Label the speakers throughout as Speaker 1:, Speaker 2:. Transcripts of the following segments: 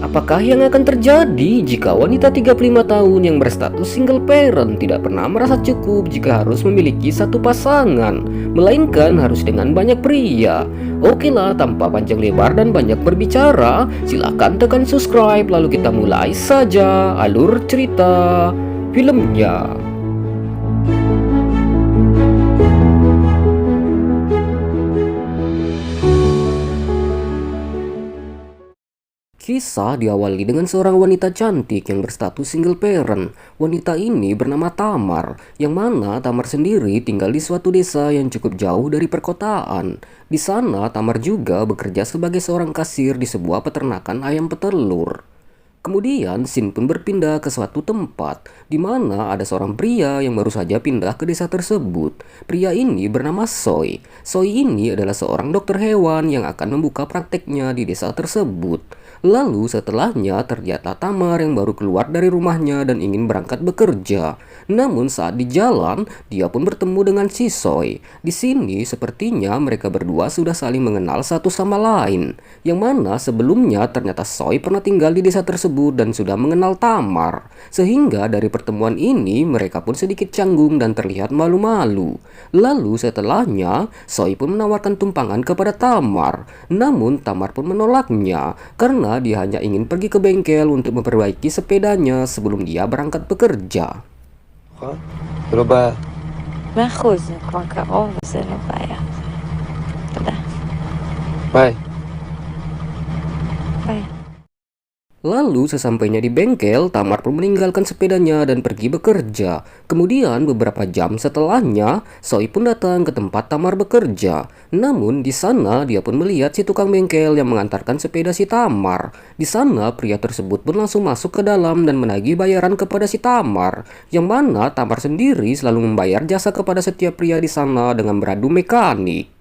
Speaker 1: Apakah yang akan terjadi jika wanita 35 tahun yang berstatus single parent tidak pernah merasa cukup jika harus memiliki satu pasangan, melainkan harus dengan banyak pria? Oke lah, tanpa panjang lebar dan banyak berbicara, silahkan tekan subscribe lalu kita mulai saja alur cerita filmnya. Kisah diawali dengan seorang wanita cantik yang berstatus single parent. Wanita ini bernama Tamar, yang mana Tamar sendiri tinggal di suatu desa yang cukup jauh dari perkotaan. Di sana, Tamar juga bekerja sebagai seorang kasir di sebuah peternakan ayam petelur. Kemudian, Sin pun berpindah ke suatu tempat di mana ada seorang pria yang baru saja pindah ke desa tersebut. Pria ini bernama Soy. Soy ini adalah seorang dokter hewan yang akan membuka prakteknya di desa tersebut. Lalu setelahnya ternyata Tamar yang baru keluar dari rumahnya dan ingin berangkat bekerja. Namun saat di jalan, dia pun bertemu dengan si Soy. Di sini sepertinya mereka berdua sudah saling mengenal satu sama lain. Yang mana sebelumnya ternyata Soy pernah tinggal di desa tersebut dan sudah mengenal Tamar. Sehingga dari pertemuan ini mereka pun sedikit canggung dan terlihat malu-malu. Lalu setelahnya, Soy pun menawarkan tumpangan kepada Tamar. Namun Tamar pun menolaknya karena dia hanya ingin pergi ke bengkel untuk memperbaiki sepedanya sebelum dia berangkat bekerja.
Speaker 2: זה לא בעיה.
Speaker 3: 100%, זה כבר קרוב, זה לא בעיה. תודה.
Speaker 2: ביי.
Speaker 3: ביי.
Speaker 1: Lalu sesampainya di bengkel, Tamar pun meninggalkan sepedanya dan pergi bekerja. Kemudian beberapa jam setelahnya, Soy pun datang ke tempat Tamar bekerja. Namun di sana dia pun melihat si tukang bengkel yang mengantarkan sepeda si Tamar. Di sana pria tersebut pun langsung masuk ke dalam dan menagih bayaran kepada si Tamar. Yang mana Tamar sendiri selalu membayar jasa kepada setiap pria di sana dengan beradu mekanik.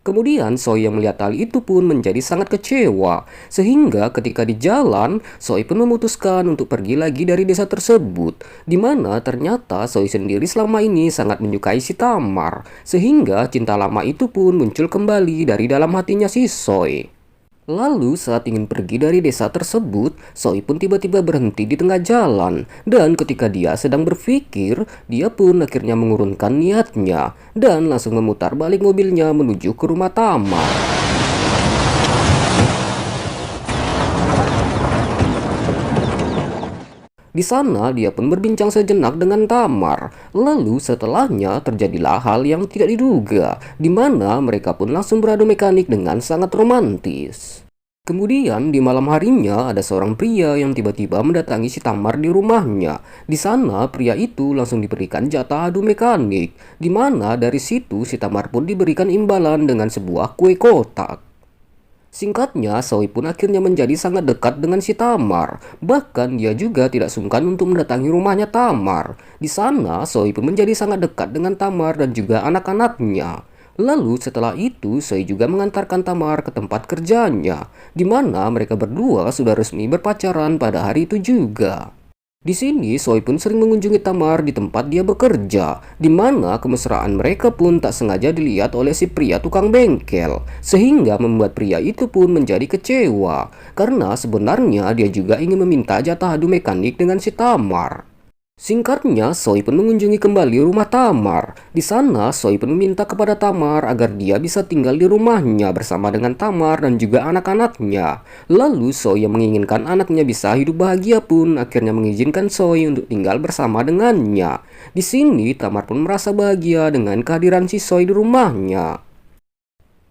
Speaker 1: Kemudian Soy yang melihat hal itu pun menjadi sangat kecewa. Sehingga ketika di jalan, Soy pun memutuskan untuk pergi lagi dari desa tersebut. Dimana ternyata Soy sendiri selama ini sangat menyukai si Tamar. Sehingga cinta lama itu pun muncul kembali dari dalam hatinya si Soy. Lalu saat ingin pergi dari desa tersebut, Soy pun tiba-tiba berhenti di tengah jalan. Dan ketika dia sedang berpikir, dia pun akhirnya mengurungkan niatnya dan langsung memutar balik mobilnya menuju ke rumah Tamar. Di sana dia pun berbincang sejenak dengan Tamar. Lalu setelahnya terjadilah hal yang tidak diduga, di mana mereka pun langsung beradu mekanik dengan sangat romantis. Kemudian di malam harinya ada seorang pria yang tiba-tiba mendatangi si Tamar di rumahnya. Di sana pria itu langsung diberikan jatah adu mekanik, di mana dari situ si Tamar pun diberikan imbalan dengan sebuah kue kotak. Singkatnya, Soy pun akhirnya menjadi sangat dekat dengan si Tamar. Bahkan dia juga tidak sungkan untuk mendatangi rumahnya Tamar. Di sana, Soy pun menjadi sangat dekat dengan Tamar dan juga anak-anaknya. Lalu setelah itu, Soy juga mengantarkan Tamar ke tempat kerjanya, di mana mereka berdua sudah resmi berpacaran pada hari itu juga. Di sini, Soy pun sering mengunjungi Tamar di tempat dia bekerja, di mana kemesraan mereka pun tak sengaja dilihat oleh si pria tukang bengkel, sehingga membuat pria itu pun menjadi kecewa, karena sebenarnya dia juga ingin meminta jatah adu mekanik dengan si Tamar. Singkatnya, Soy pun mengunjungi kembali rumah Tamar. Di sana, Soy pun meminta kepada Tamar agar dia bisa tinggal di rumahnya bersama dengan Tamar dan juga anak-anaknya. Lalu, Soy yang menginginkan anaknya bisa hidup bahagia pun akhirnya mengizinkan Soy untuk tinggal bersama dengannya. Di sini, Tamar pun merasa bahagia dengan kehadiran si Soy di rumahnya.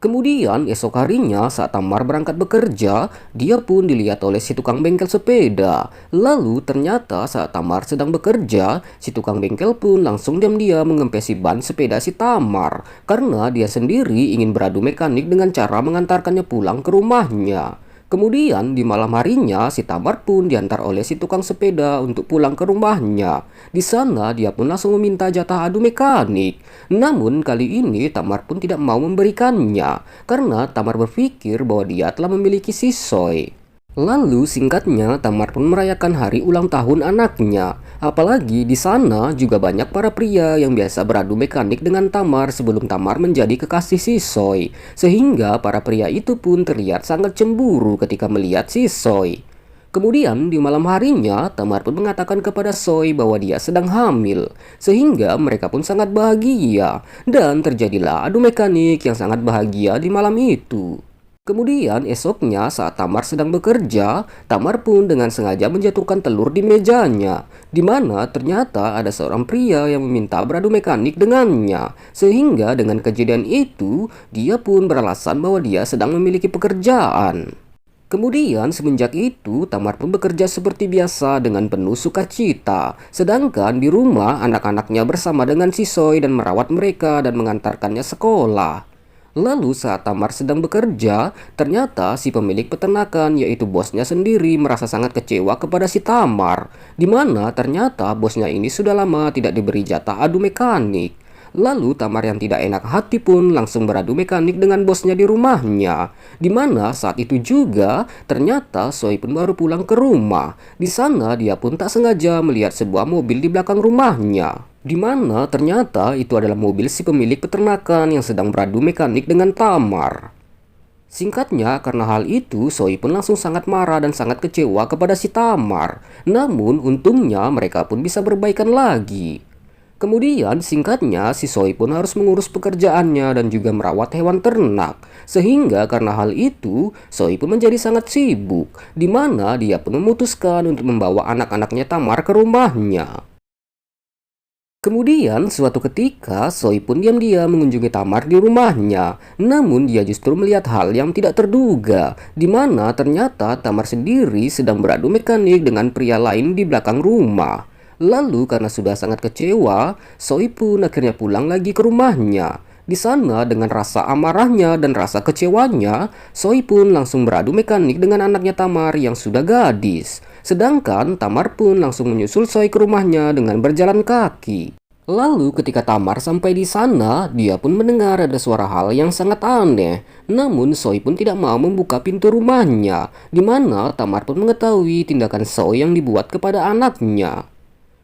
Speaker 1: Kemudian esok harinya saat Tamar berangkat bekerja, dia pun dilihat oleh si tukang bengkel sepeda. Lalu ternyata saat Tamar sedang bekerja, si tukang bengkel pun langsung diam-diam mengempesi ban sepeda si Tamar. Karena dia sendiri ingin beradu mekanik dengan cara mengantarkannya pulang ke rumahnya. Kemudian di malam harinya si Tamar pun diantar oleh si tukang sepeda untuk pulang ke rumahnya. Di sana dia pun langsung meminta jatah adu mekanik. Namun kali ini Tamar pun tidak mau memberikannya karena Tamar berpikir bahwa dia telah memiliki si Soy. Lalu singkatnya Tamar pun merayakan hari ulang tahun anaknya. Apalagi di sana juga banyak para pria yang biasa beradu mekanik dengan Tamar sebelum Tamar menjadi kekasih si Soy. Sehingga para pria itu pun terlihat sangat cemburu ketika melihat si Soy. Kemudian di malam harinya, Tamar pun mengatakan kepada Soy bahwa dia sedang hamil, sehingga mereka pun sangat bahagia, dan terjadilah adu mekanik yang sangat bahagia di malam itu. Kemudian esoknya saat Tamar sedang bekerja, Tamar pun dengan sengaja menjatuhkan telur di mejanya, di mana ternyata ada seorang pria yang meminta beradu mekanik dengannya, sehingga dengan kejadian itu, dia pun beralasan bahwa dia sedang memiliki pekerjaan. Kemudian semenjak itu Tamar pun bekerja seperti biasa dengan penuh sukacita. Sedangkan di rumah anak-anaknya bersama dengan si Soy dan merawat mereka dan mengantarkannya sekolah. Lalu saat Tamar sedang bekerja, ternyata si pemilik peternakan yaitu bosnya sendiri merasa sangat kecewa kepada si Tamar. Di mana ternyata bosnya ini sudah lama tidak diberi jatah adu mekanik. Lalu Tamar yang tidak enak hati pun langsung beradu mekanik dengan bosnya di rumahnya. Dimana saat itu juga ternyata Soy pun baru pulang ke rumah. Di sana dia pun tak sengaja melihat sebuah mobil di belakang rumahnya. Dimana ternyata itu adalah mobil si pemilik peternakan yang sedang beradu mekanik dengan Tamar. Singkatnya, karena hal itu, Soy pun langsung sangat marah dan sangat kecewa kepada si Tamar. Namun untungnya mereka pun bisa berbaikan lagi. Kemudian singkatnya si Soy pun harus mengurus pekerjaannya dan juga merawat hewan ternak. Sehingga karena hal itu Soy pun menjadi sangat sibuk, di mana dia pun memutuskan untuk membawa anak-anaknya Tamar ke rumahnya. Kemudian suatu ketika Soy pun diam-diam mengunjungi Tamar di rumahnya. Namun dia justru melihat hal yang tidak terduga, di mana ternyata Tamar sendiri sedang beradu mekanik dengan pria lain di belakang rumah. Lalu karena sudah sangat kecewa, Soy pun akhirnya pulang lagi ke rumahnya. Di sana dengan rasa amarahnya dan rasa kecewanya, Soy pun langsung beradu mekanik dengan anaknya Tamar yang sudah gadis. Sedangkan Tamar pun langsung menyusul Soy ke rumahnya dengan berjalan kaki. Lalu ketika Tamar sampai di sana, dia pun mendengar ada suara hal yang sangat aneh. Namun Soy pun tidak mau membuka pintu rumahnya, di mana Tamar pun mengetahui tindakan Soy yang dibuat kepada anaknya.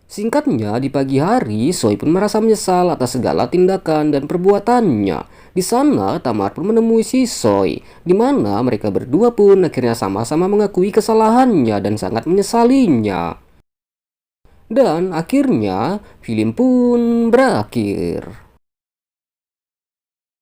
Speaker 1: Singkatnya, di pagi hari, Soy pun merasa menyesal atas segala tindakan dan perbuatannya. Di sana, Tamar pun menemui si Soy, di mana mereka berdua pun akhirnya sama-sama mengakui kesalahannya dan sangat menyesalinya. Dan akhirnya, film pun berakhir.